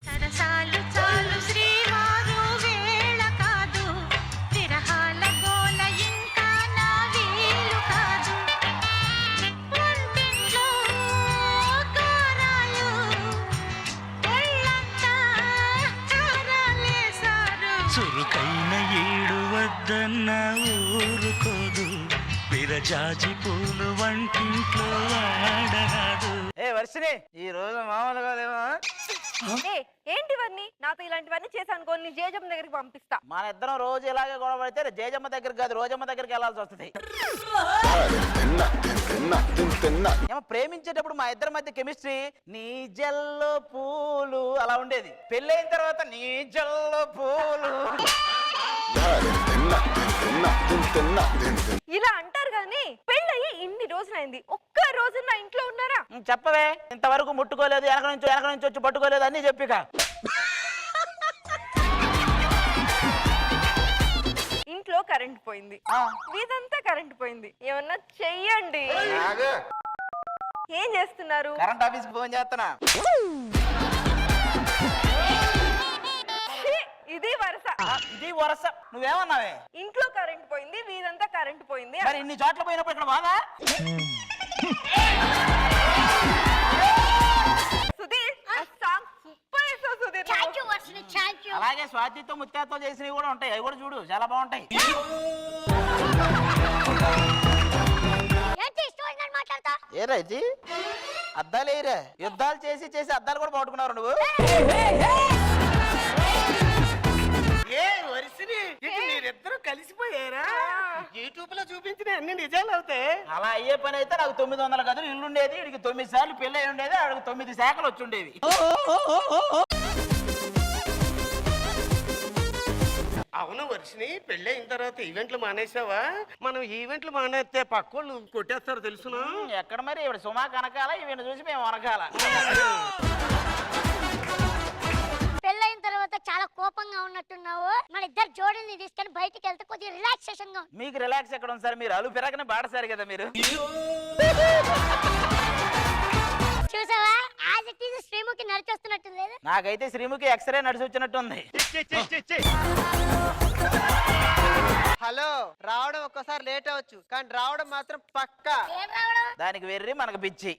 సరసాలు చాలు శ్రీవారు వేళ కాదు విరహాల గోల ఇంకా నా వీలు కాదు వంటింట్లో కారాలు ఒళ్ళంతా కారాలేశారు చురుకైన ఏడు వద్దన్న ఊరుకోదు విరజాజి పూలు వంటింట్లో ఆడరాదు. ఏ వర్షిని ఈ రోజు మామూలుగా లేవా? ఏంటివన్నీ నాతో ఇలాంటివన్నీ చేశాను నీ జేజమ్మ దగ్గరికి పంపిస్తా. మన ఇద్దరం రోజు ఇలాగే గొడవ పడితే జేజమ్మ దగ్గరికి కాదు రోజమ్మ దగ్గరికి వెళ్ళాల్సి వస్తుంది. ఏమో ప్రేమించేటప్పుడు మా ఇద్దరి మధ్య కెమిస్ట్రీ నీ జల్లో పూలు అలా ఉండేది. పెళ్ళైన తర్వాత నీ జల్లో పూలు ఇలా అంటారు కానీ పెళ్ళయి ఇన్ని రోజులైంది ఒక్క రోజు నా ఇంట్లో ఉన్నారా? చెప్పవే ఇంతవరకు ముట్టుకోలేదు వెనక నుంచి వచ్చి పట్టుకోలేదు అన్ని చెప్పిక. ఇంట్లో కరెంట్ పోయింది వీధంతా కరెంట్ పోయింది ఏమన్నా చెయ్యండి. ఏం చేస్తున్నారు? కరెంట్ ఆఫీస్ కి ఫోన్ చేస్తున్నా. ఇది వరస ఇది వరస నువ్వేమన్నావే? ఇంట్లో కరెంట్ పోయింది వీధంతా కరెంట్ పోయింది. మరి ఇన్ని చోట్ల పోయినప్పుడు ఇక్కడ బాగా సుధీర్ సాంగ్ సూపర్ వేసావు సుధీర్. అలాగే స్వాతితో ముత్యాతో చేసినవి కూడా ఉంటాయి అవి కూడా చూడు చాలా బాగుంటాయి. ఏరా ఇది అద్దాలు ఏరా యుద్ధాలు చేసి అద్దాలు కూడా పట్టుకున్నారు నువ్వు. మీరిద్దరూ కలిసిపోయారా? యూట్యూబ్ లో చూపించిన అన్ని నిజాలు అవుతాయి. అలా అయ్యే పని అయితే నాకు 900 గదులు ఇల్లు ఉండేది. వీడికి 9 సార్లు పెళ్ళి అయి ఉండేది. ఆడికి 9 శాఖలు వచ్చి ఉండేవి. అవును వర్షిని పెళ్ళైన తర్వాత ఈవెంట్లు మానేసావా? మనం ఈవెంట్లు మానేస్తే పక్కోళ్ళు కొట్టేస్తారు తెలుసునా? ఎక్కడ మరి ఇవి సుమా కనకాల ఇవి చూసి మేము వనకాల. పెళ్ళైన తర్వాత చాలా కోపంగా ఉన్నట్టున్నావు. మన ఇద్దరు జోడీని తీసుకొని బయటికి వెళ్తే కొద్దిగా రిలాక్సేషన్ గా. మీకు రిలాక్స్ ఎక్కడ ఉంది సార్? మీరు అలు పెరగనే బాడసారు కదా మీరు. చూసావా యాజ్ ఇట్ ఈజ్ శ్రీముఖి నడిచొస్తున్నట్టు లేదు. నాకైతే శ్రీముఖి ఎక్స్రే నడిచి వచ్చినట్టు ఉంది. హలో రావడం ఒక్కసారి లేట్ అవచ్చు కానీ రావడం మాత్రం పక్కా. ఏం రావడం? దానికి వెర్రి మనకు పిచ్చి.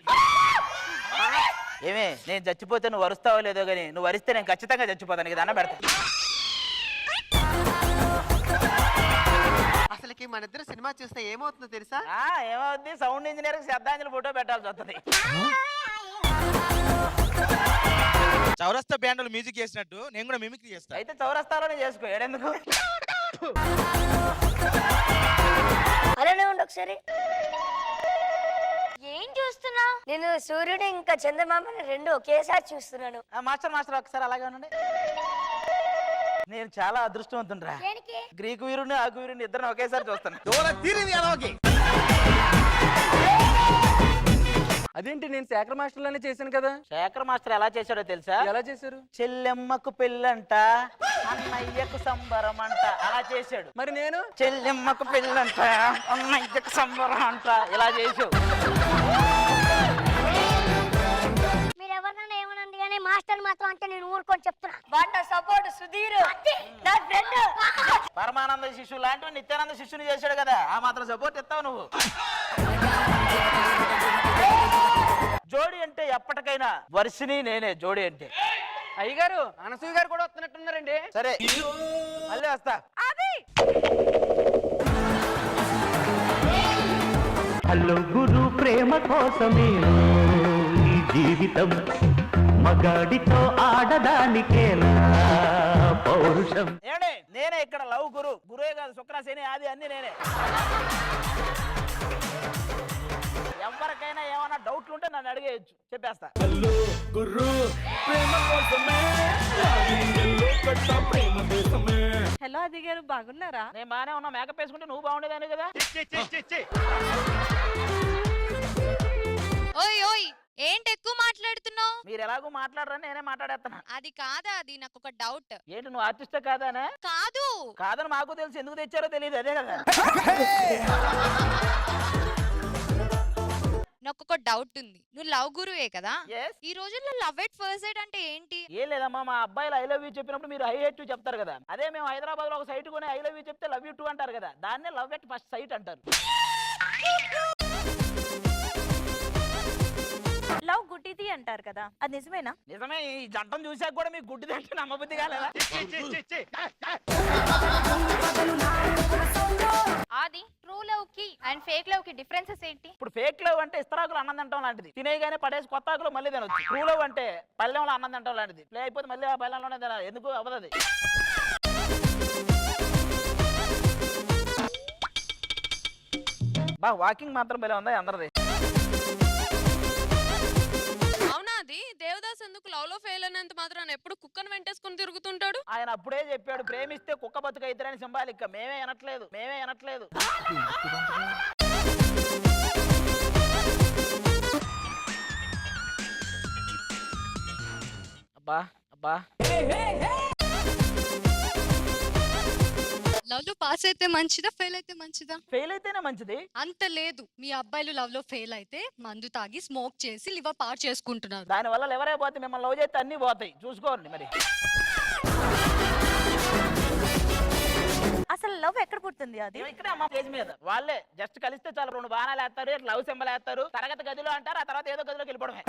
ఏమే నేను చచ్చిపోతే నువ్వు వరుస్తావో లేదో గానీ నువ్వు వరిస్తే నేను ఖచ్చితంగా చచ్చిపోతాను కదా అన్న పెడతా. అసలుకి మన ఇద్దరు సినిమా చూస్తే ఏమవుతుందో తెలుసా? ఏమవుద్ది సౌండ్ ఇంజనీర్ శ్రద్ధాంజలి ఫోటో పెట్టాల్సి వస్తుంది. చౌరస్తా బ్యాండ్ మ్యూజిక్ చేసినట్టు నేను కూడా మిమిక్రీ చేస్తా. అయితే చౌరస్తాలోనే చేసుకో ఏడెందుకు. అలానే ఉండు ఒకసారి. ఏం చూస్తున్నావు? నేను సూర్యుడు ఇంకా చంద్రమామని రెండు ఒకేసారి చూస్తున్నాను. మాస్టర్ ఒకసారి అలాగే ఉండండి. నేను చాలా అదృష్టవంతుండ్రా. గ్రీకు వీరుని ఆకు వీరుని ఇద్దరిని ఒకేసారి చూస్తాను. అదేంటి నేను శేఖర్ మాస్టర్ లోనే చేశాను కదా. శేఖర్ మాస్టర్ ఎలా చేశాడో తెలుసా? ఎలా చేశారు? చెల్లెమ్మకు పెళ్ళంట అన్నయ్యకు సంబరం అంట అలా చేశాడు. మరి నేను చెల్లెమ్మకు పెళ్ళంట అన్నయ్యకు సంబరం అంట ఇలా చేసావు. మీరెవరన్నా ఏమనండి కానీ మాస్టర్ మాత్రం అంటే నేను ఊరుకొని చెప్తున్నా. వాట సపోర్ట్ సుధీర్ నా ఫ్రెండ్. పరమానంద శిష్యుడు లాంటి నిత్యానంద శిష్యుని చేశాడు కదా ఆ మాత్రం సపోర్ట్ ఇస్తావు నువ్వు. జోడి అంటే ఎప్పటికైనా వర్షిని నేనే జోడి అంటే. అయ్యగారు అనసూయ గారు కూడా వస్తున్నట్టున్నారండి. సరే మళ్ళీ వస్తా. హలో గురు ప్రేమ కోసమే ఈ జీవితం మగాడితో ఆడదానికేలా పౌరుషం. ఏమండి నేనే ఇక్కడ లవ్ గురువే కాదు శుక్రశని ఆది అన్ని నేనే. ఎవరికైనా ఏమైనా డౌట్లు ఉంటే నన్ను అడిగేయచ్చు చెప్పేస్తా. హలో అది గారు బాగున్నారా? నేను బాగానే ఉన్నా. మేకప్ వేసుకుంటే నువ్వు బాగుండేదాన్ని కదా. ఓయ్ ఓయ్ ఏంటి ఎక్కువ మాట్లాడుతున్నావు? మీరు ఎలాగో మాట్లాడరని నేనే మాట్లాడేస్తున్నా. అది కాదా, అది నాకు ఒక డౌట్. ఏంటి నువ్వు ఆర్టిస్టే కాదానే? కాదు కాదని మాకు తెలుసు, ఎందుకు తెచ్చారో తెలియదు అదే కదా. నాకు ఒక డౌట్ ఉంది. నువ్వు లవ్ గురువే కదా? Yes. ఈ రోజుల్లో లవ్ ఎట్ ఫస్ట్ సైట్ అంటే ఏంటి? ఏం లేదమ్మా, మా అబ్బాయిలు ఐ లవ్ యూ చెప్పినప్పుడు మీరు ఐ హేట్ యూ చెప్తారు కదా, అదే మేము హైదరాబాద్ లో ఒక సైట్ కొని ఐ లవ్ యూ చెప్తే లవ్ యూ టూ అంటారు కదా, దాన్నే లవ్ ఎట్ ఫస్ట్ సైట్ అంటారు. లవ్ గుడ్డిది అంటారు కదా, అది నిజమేనా? నిజమే, ఈ జంటను చూసాక కూడా మీకు గుడ్డిది అంటే నమ్మబుద్ధి కాలేదా? అది ట్రూ లవ్ కి అండ్ ఫేక్ లవ్ కి డిఫరెన్సెస్ ఏంటి? ఇప్పుడు ఫేక్ లవ్ అంటే ఇస్తరాకులు అన్నం తింటాం లాంటిది, తినేగానే పడేసి కొత్త ఆకులు మళ్ళీ తినొచ్చు. ట్రూ లవ్ అంటే పళ్ళెంలో అన్నం తింటాం లాంటిది, ప్లే అయిపోతే మళ్ళీ ఆ పళ్ళెంలోనే తినాలి, ఎందుకు అవ్వదు అది. బా వాకింగ్ మాత్రం భలే ఉంది అందరిది. అవునాది దేవదాస్ ఎందుకు లవ్ లో ఫెయిల్ అయినంత మాత్రాన ఎప్పుడు కుక్కను వెంటేసుకుని తిరుగుతుంటాడు? ఆయన అప్పుడే చెప్పాడు, ప్రేమిస్తే కుక్క బతుక ఇద్దరని సింబాలిక్. మేమే అనట్లేదు. అబ్బా లవ్ లో పాస్ అయితే మంచిదా, ఫెయిల్ అయితే మంచిదా? ఫెయిల్ అయితేనే మంచిది. అంత లేదు, మీ అబ్బాయిలు లవ్ లో ఫెయిల్ అయితే మందు తాగి స్మోక్ చేసి లివర్ పాడు చేసుకుంటున్నారు. దాని వల్ల ఎవరే పోతే మిమ్మల్ని లవ్ చేస్తే అన్ని పోతాయి, చూసుకోండి మరి. అసలు లవ్ ఎక్కడ పుడుతుంది? అది ఇక్కడే అమ్మ స్టేజ్ మీద వాళ్ళే జస్ట్ కలిస్తే చాలు, 2 బాణాలు వేస్తారు, లవ్ సింబల్ వేస్తారు, తరగతి గదిలో అంటారు, ఆ తర్వాత ఏదో గదిలోకి వెళ్ళిపోవడమే.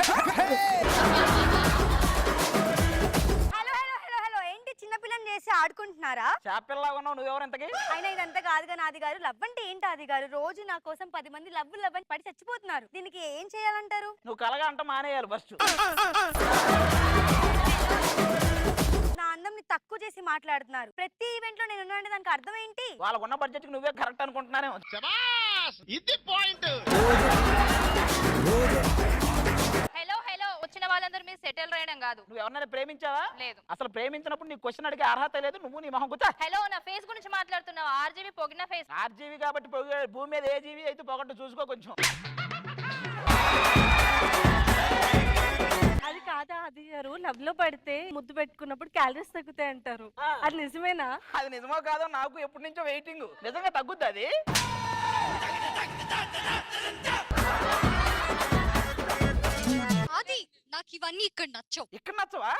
హలో ఏంటి చిన్నపిల్లని చేసి ఆడుకుంటున్నారా? చేపల్లా ఉన్నావు, నువ్వెవరు ఇంతకి? అయినా ఇదంతా కాదుగా నాది గారు. లవ్ అంటే ఏంటి ఆది గారు? రోజు నా కోసం 10 మంది లవ్ అని పడి చచ్చిపోతున్నారు. దీనికి ఏం చేయాలంటారు? నువ్వు కలగా అంట మానేయాలి ఫస్ట్. నా అందంని తక్కువ చేసి మాట్లాడుతున్నారు. ప్రతి ఈవెంట్ లో నేను ఉన్నానంటే దానికి అర్థం ఏంటి? వాళ్ళకున్న బడ్జెట్ కి నువ్వే కరెక్ట్ అనుకుంటున్నానే. హలో వచ్చిన వాళ్ళందరూ మీరు సెటిల్ రాయడం కాదు. నువ్వు ఎవరినైనా ప్రేమించావా? లేదు. అసలు ప్రేమించినప్పుడు నీకు క్వశ్చన్ అడిగే అర్హత లేదు, నువ్వు నీ మొహం కూర్చో. హలో నా ఫేస్ గురించి మాట్లాడుతున్నావు, ఆర్జీవి పొగిన ఫేస్. ఆర్జీవి కాబట్టి భూమి మీద ఏ జీవి అయితే పొగట్టు చూసుకో కొంచెం. అది కాదా అది గారు? లవ్ లో పడితే ముద్దు పెట్టుకున్నప్పుడు క్యాలరీస్ తగ్గుతాయి అంటారు, అది నిజమేనా? అది నిజమో కాదో నాకు ఎప్పటి నుంచో వెయిటింగ్. నిజంగా తగ్గుద్ది అది? అది నాకు ఇవన్నీ ఇక్కడ నచ్చవు. ఇక్కడ నచ్చవా?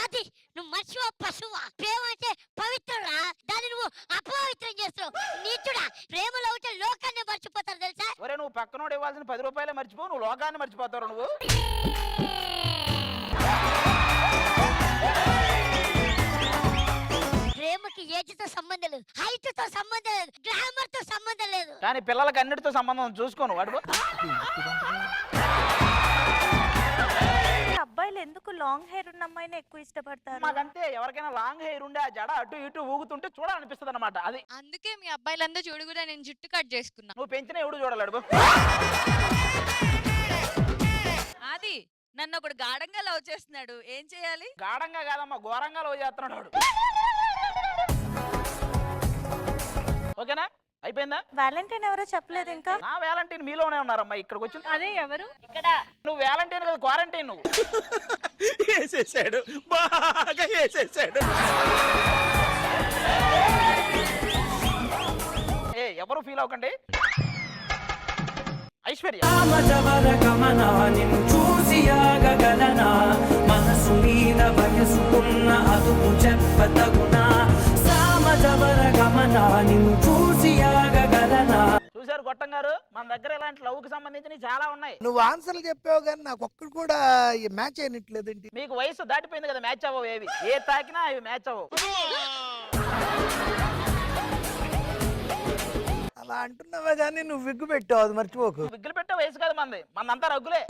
అది నువ్వు మర్చిపో పశువా. ప్రేమ అంటే పవిత్రుడా, దాన్ని నువ్వు అపవిత్రం చేస్తున్నావు. నీచుడా, ప్రేమలో ఉంటే లోకాన్ని మర్చిపోతారు తెలుసా? ఒరే నువ్వు పక్కనోడు ఇవ్వాల్సిన 10 రూపాయలే మర్చిపో, నువ్వు లోకాన్ని మర్చిపోతావు నువ్వు. ప్రేమకి ఏజ్ తో సంబంధం లేదు, హైట్ తో సంబంధం లేదు, గ్లామర్ తో సంబంధం లేదు. కానీ పిల్లలకి అన్నిటితో సంబంధం చూసుకోను వాడు. అబ్బాయిలు ఎందుకు లాంగ్ హెయిర్ ఉన్న అమ్మాయిని ఎక్కువ ఇష్టపడతారు? మాకంతే, ఎవరికైనా లాంగ్ హెయిర్ ఉండే ఆ జడ అటు ఇటు ఊగుతుంటే చూడాలనిపిస్తుంది అనమాట. అది అందుకే మీ అబ్బాయిలందరూ చూడు కూడా నేను జుట్టు కట్ చేసుకున్నా. నువ్వు పెంచిన ఎవడు చూడలేడు. అది నన్ను ఒకడు గాఢంగా లవ్ చేస్తున్నాడు, ఏం చేయాలి? గాఢంగా కాదమ్మా, ఘోరంగా లవ్ చేస్తున్నాడు వాడు. ఓకేనా, అయిపోయిందా? వ్యాలంటైన్ ఎవరో చెప్పలేదు ఇంకా. నా వ్యాలంటైన్ మీలోనే ఉన్నారమ్మా, ఇక్కడికి వచ్చి. అదే ఎవరు? ఇక్కడ నువ్వు వ్యాలంటైన్ కదా, క్వారంటైన్ నువ్వు. వేసేసాడు, బాగా వేసేసాడు. ఎవరు ఫీల్ అవ్వకండి. ఐశ్వర్య చూసి ఆగగలనా, మనసు మీద వయసుకున్న అదుపు చెప్పతగునా, సామజవర గమనా నిన్ను చూసి ఆగగలనా. చూశారు గొట్టం గారు, మన దగ్గర ఇలాంటి లవ్ కి సంబంధించినవి చాలా ఉన్నాయి. నువ్వు ఆన్సర్లు చెప్పావు కానీ నాకు ఒక్కడు కూడా మ్యాచ్ అయినట్లేదేంటి? మీకు వయసు దాటిపోయింది కదా, మ్యాచ్ అవ్వవు ఏవి. ఏ తాకినా అవి మ్యాచ్ అవ్వవు. అలా అంటున్నావా కానీ నువ్వు విగ్గు పెట్టావు, అది మర్చిపోకు. విగ్గులు పెట్టే వయసు కాదు మంది, మనంతా రగ్గులే.